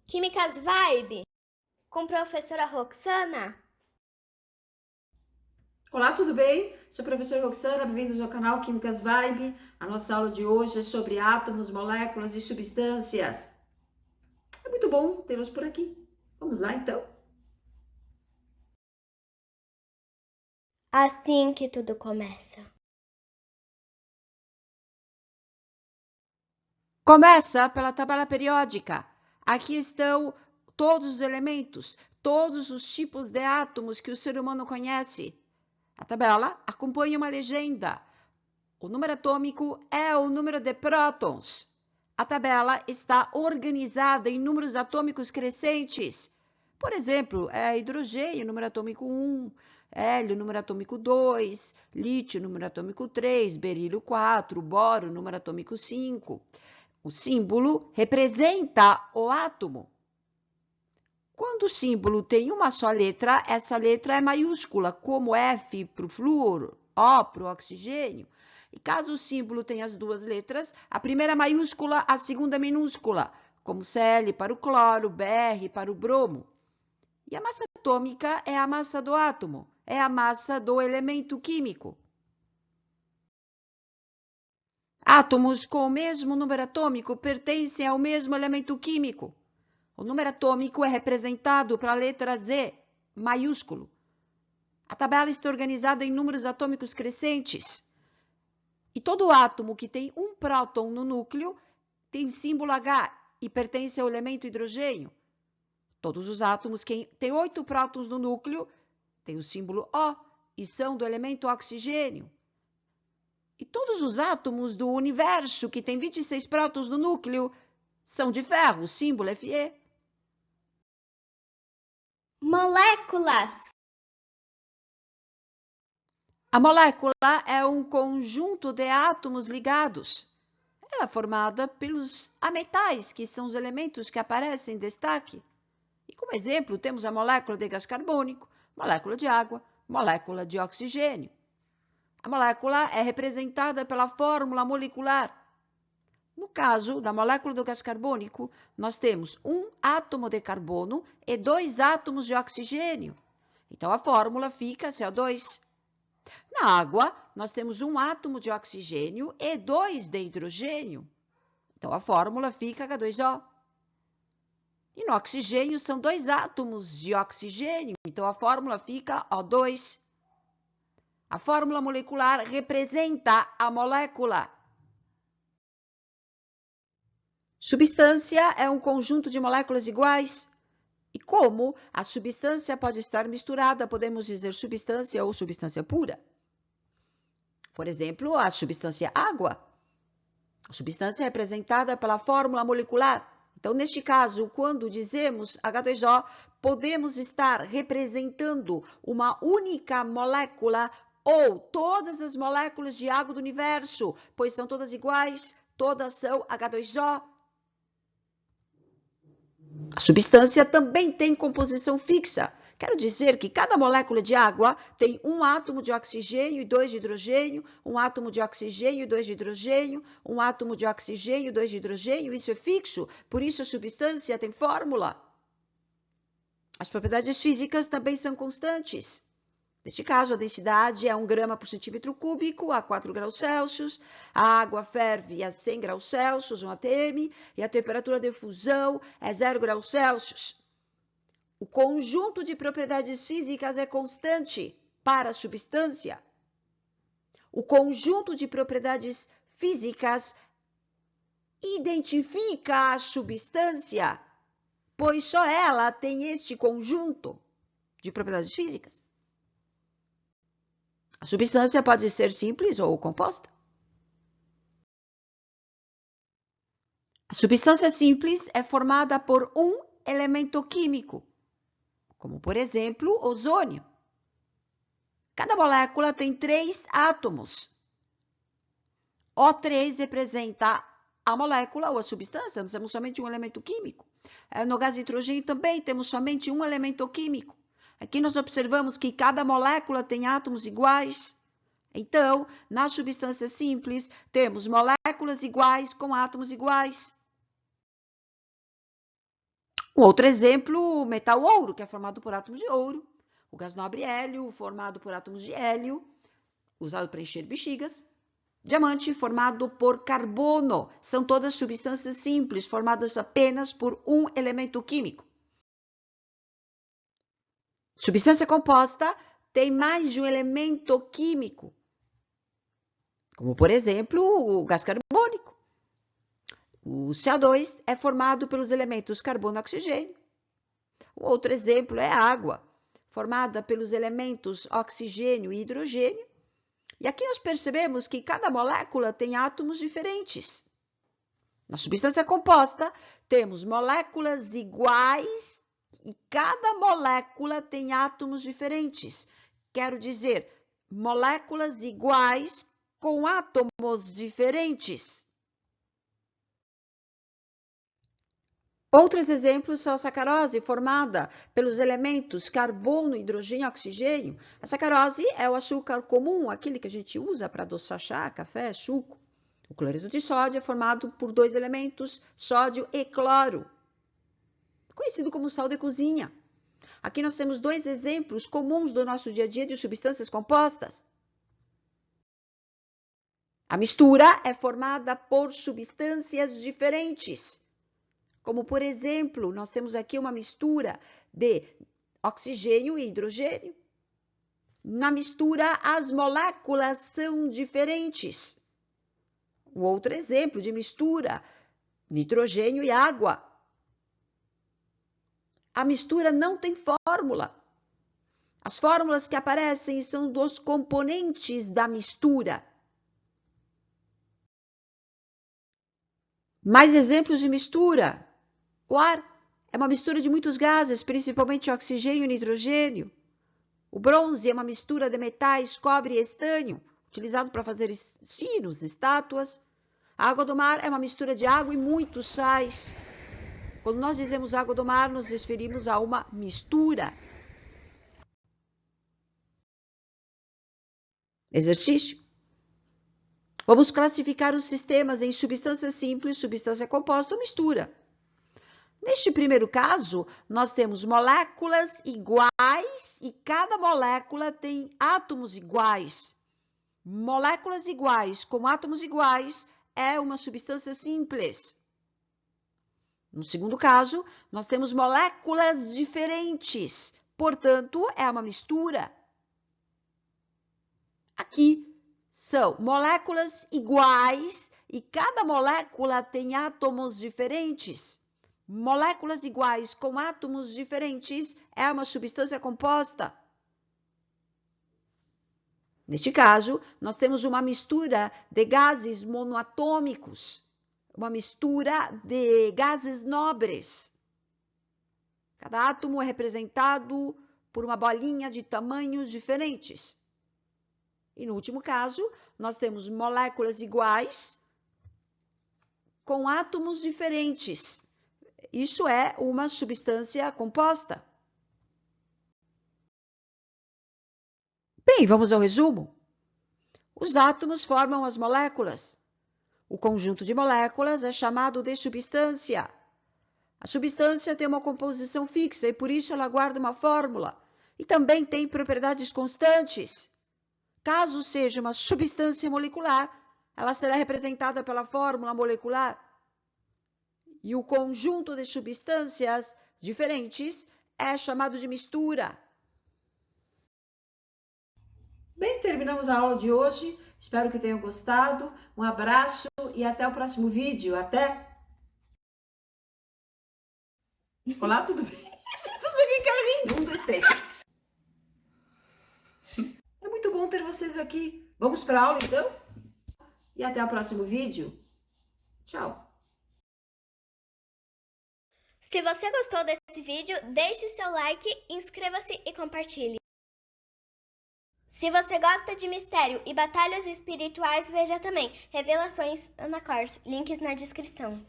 Químicas Vibe, com a professora Roxana. Olá, tudo bem? Sou a professora Roxana, bem-vindos ao canal Químicas Vibe. A nossa aula de hoje é sobre átomos, moléculas e substâncias. É muito bom tê-los por aqui. Vamos lá, então? Assim que tudo começa. Começa pela tabela periódica. Aqui estão todos os elementos, todos os tipos de átomos que o ser humano conhece. A tabela acompanha uma legenda. O número atômico é o número de prótons. A tabela está organizada em números atômicos crescentes. Por exemplo, hidrogênio, número atômico 1, hélio, número atômico 2, lítio, número atômico 3, berílio 4, boro, número atômico 5. O símbolo representa o átomo. Quando o símbolo tem uma só letra, essa letra é maiúscula, como F para o flúor, O para o oxigênio. E caso o símbolo tenha as duas letras, a primeira é maiúscula, a segunda é minúscula, como Cl para o cloro, Br para o bromo. E a massa atômica é a massa do átomo, é a massa do elemento químico. Átomos com o mesmo número atômico pertencem ao mesmo elemento químico. O número atômico é representado pela letra Z, maiúsculo. A tabela está organizada em números atômicos crescentes. E todo átomo que tem um próton no núcleo tem símbolo H e pertence ao elemento hidrogênio. Todos os átomos que têm 8 prótons no núcleo têm o símbolo O e são do elemento oxigênio. E todos os átomos do universo que têm 26 prótons no núcleo são de ferro, o símbolo Fe. Moléculas. A molécula é um conjunto de átomos ligados. Ela é formada pelos ametais, que são os elementos que aparecem em destaque. E como exemplo, temos a molécula de gás carbônico, molécula de água, molécula de oxigênio. A molécula é representada pela fórmula molecular. No caso da molécula do gás carbônico, nós temos um átomo de carbono e 2 átomos de oxigênio. Então, a fórmula fica CO2. Na água, nós temos um átomo de oxigênio e 2 de hidrogênio. Então, a fórmula fica H2O. E no oxigênio, são 2 átomos de oxigênio. Então, a fórmula fica O2. A fórmula molecular representa a molécula. Substância é um conjunto de moléculas iguais. E como a substância pode estar misturada, podemos dizer substância ou substância pura. Por exemplo, a substância água. A substância é representada pela fórmula molecular. Então, neste caso, quando dizemos H2O, podemos estar representando uma única molécula ou todas as moléculas de água do universo, pois são todas iguais, todas são H2O. A substância também tem composição fixa. Quero dizer que cada molécula de água tem um átomo de oxigênio e 2 de hidrogênio, um átomo de oxigênio e 2 de hidrogênio, um átomo de oxigênio e 2 de hidrogênio. Isso é fixo, por isso a substância tem fórmula. As propriedades físicas também são constantes. Neste caso, a densidade é 1 grama por centímetro cúbico a 4 graus Celsius, a água ferve a 100 graus Celsius, 1 atm, e a temperatura de fusão é 0 graus Celsius. O conjunto de propriedades físicas é constante para a substância. O conjunto de propriedades físicas identifica a substância, pois só ela tem este conjunto de propriedades físicas. A substância pode ser simples ou composta. A substância simples é formada por um elemento químico, como, por exemplo, ozônio. Cada molécula tem 3 átomos. O3 representa a molécula ou a substância, nós temos somente um elemento químico. No gás de nitrogênio também temos somente um elemento químico. Aqui nós observamos que cada molécula tem átomos iguais. Então, na substância simples, temos moléculas iguais com átomos iguais. Um outro exemplo, o metal ouro, que é formado por átomos de ouro. O gás nobre hélio, formado por átomos de hélio, usado para encher bexigas. Diamante, formado por carbono. São todas substâncias simples, formadas apenas por um elemento químico. Substância composta tem mais de um elemento químico, como, por exemplo, o gás carbônico. O CO2 é formado pelos elementos carbono e oxigênio. Outro exemplo é a água, formada pelos elementos oxigênio e hidrogênio. E aqui nós percebemos que cada molécula tem átomos diferentes. Na substância composta, temos moléculas iguais e cada molécula tem átomos diferentes. Quero dizer, moléculas iguais com átomos diferentes. Outros exemplos são a sacarose, formada pelos elementos carbono, hidrogênio e oxigênio. A sacarose é o açúcar comum, aquele que a gente usa para adoçar chá, café, suco. O cloreto de sódio é formado por dois elementos, sódio e cloro, conhecido como sal de cozinha. Aqui nós temos dois exemplos comuns do nosso dia a dia de substâncias compostas. A mistura é formada por substâncias diferentes. Como, por exemplo, nós temos aqui uma mistura de oxigênio e hidrogênio. Na mistura, as moléculas são diferentes. Um outro exemplo de mistura, nitrogênio e água. A mistura não tem fórmula. As fórmulas que aparecem são dos componentes da mistura. Mais exemplos de mistura. O ar é uma mistura de muitos gases, principalmente oxigênio e nitrogênio. O bronze é uma mistura de metais, cobre e estânio, utilizado para fazer sinos, estátuas. A água do mar é uma mistura de água e muitos sais. Quando nós dizemos água do mar, nos referimos a uma mistura. Exercício. Vamos classificar os sistemas em substância simples, substância composta ou mistura. Neste primeiro caso, nós temos moléculas iguais e cada molécula tem átomos iguais. Moléculas iguais com átomos iguais é uma substância simples. No segundo caso, nós temos moléculas diferentes, portanto, é uma mistura. Aqui são moléculas iguais e cada molécula tem átomos diferentes. Moléculas iguais com átomos diferentes é uma substância composta. Neste caso, nós temos uma mistura de gases monoatômicos, uma mistura de gases nobres. Cada átomo é representado por uma bolinha de tamanhos diferentes. E no último caso, nós temos moléculas iguais com átomos diferentes. Isso é uma substância composta. Bem, vamos ao resumo. Os átomos formam as moléculas. O conjunto de moléculas é chamado de substância. A substância tem uma composição fixa e por isso ela guarda uma fórmula. E também tem propriedades constantes. Caso seja uma substância molecular, ela será representada pela fórmula molecular. E o conjunto de substâncias diferentes é chamado de mistura. Bem, terminamos a aula de hoje. Espero que tenham gostado. Um abraço e até o próximo vídeo. Até! Olá, tudo bem? Você fica rindo. 1, 2, 3. É muito bom ter vocês aqui. Vamos para a aula, então? E até o próximo vídeo. Tchau! Se você gostou desse vídeo, deixe seu like, inscreva-se e compartilhe. Se você gosta de mistério e batalhas espirituais, veja também Revelações Ana Kors, links na descrição.